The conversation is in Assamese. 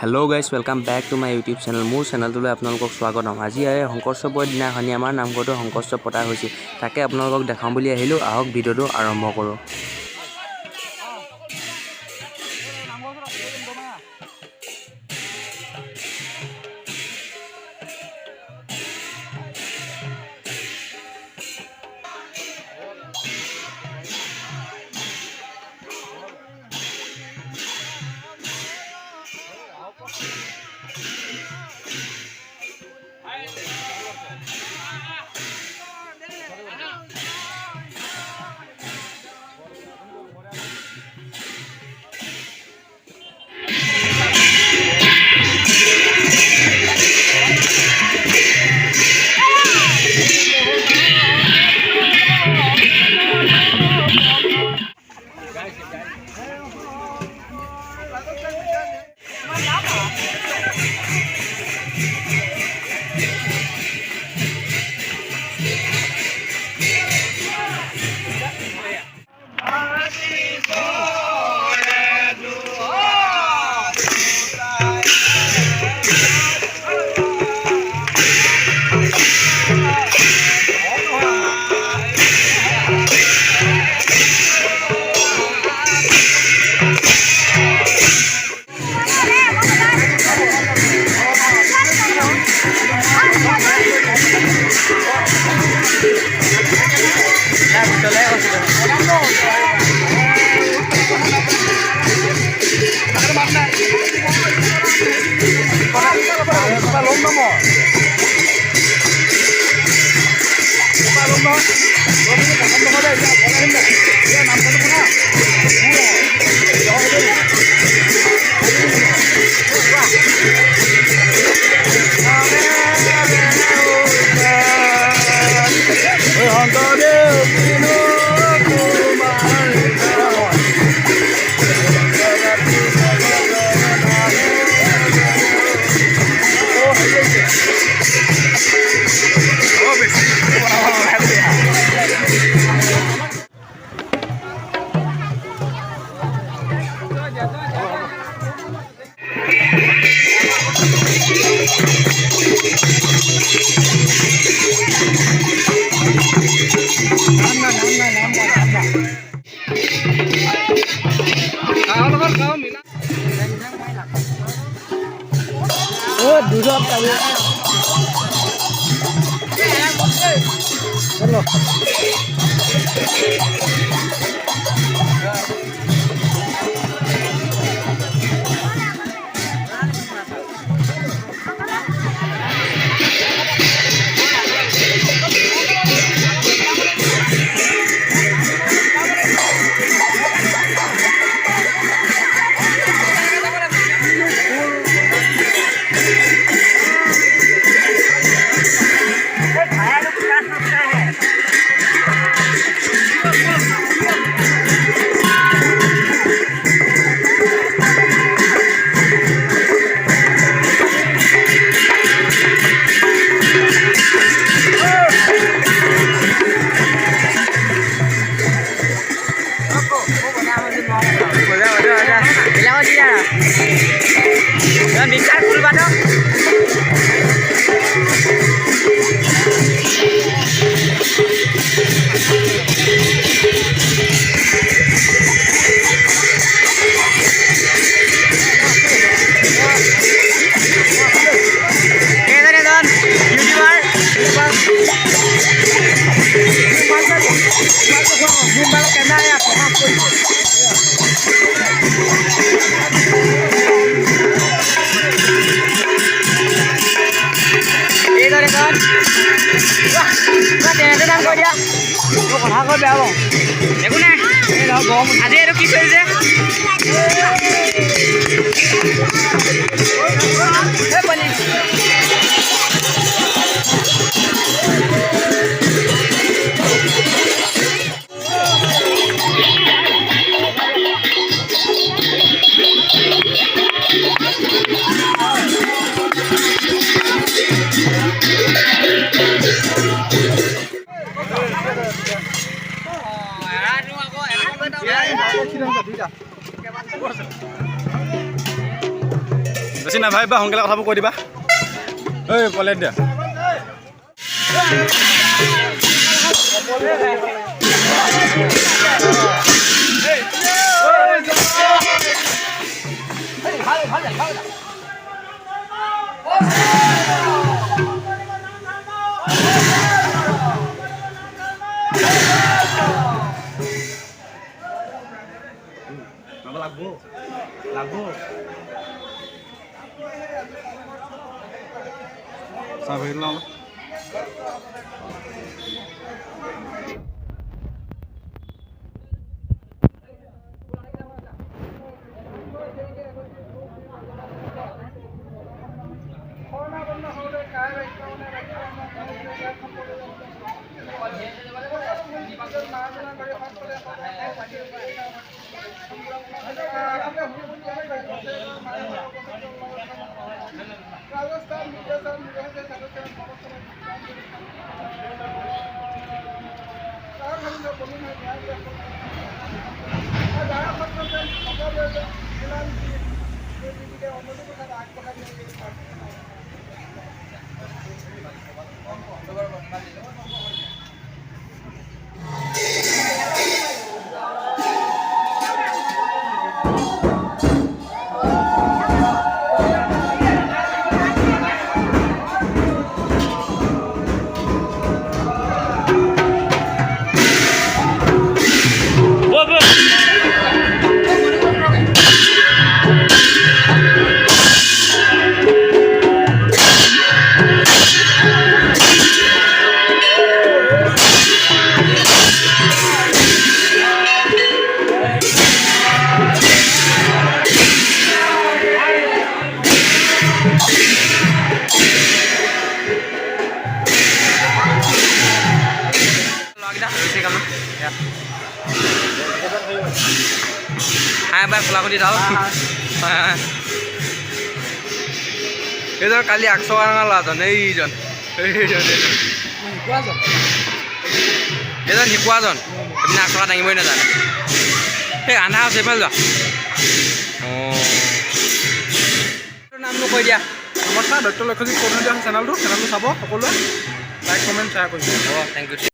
Hello' guys welcome back to my YouTube channel. মোৰ চেনেলটোলৈ আপোনালোকক স্বাগতম। আজি শংকৰোৎসৱৰ দিনাখনি আমাৰ নামঘৰতো শংকৰোৎসৱ পতা হৈছিল। তাকে আপোনালোকক দেখাম বুলি আহিলোঁ। আহক ভিডিঅ'টো আৰম্ভ কৰোঁ। আজি এইটো কি কৰিছে বেছি নাভাবিবা, সোনকালে কথাবোৰ কৈ দিবা। ঐ পলে দিয়া চাহ ভৰি লওঁ এবাৰ খোলাখুলি দাল এইজন কালি 100 টকা ল'ৰাজন এইজন এইজন শিকোৱাজন আপুনি 100 টকা দাঙিবই নাজানে সেই আন্ধা আছে এইফালে যোৱা নামটো কৈ দিয়া নমস্কাৰ ডক্টৰ লক্ষ্যজিৎ কৰ্মী চেনেলটো চাব সকলোৱে লাইক কমেণ্ট শ্বেয়াৰ কৰিব থেংক ইউ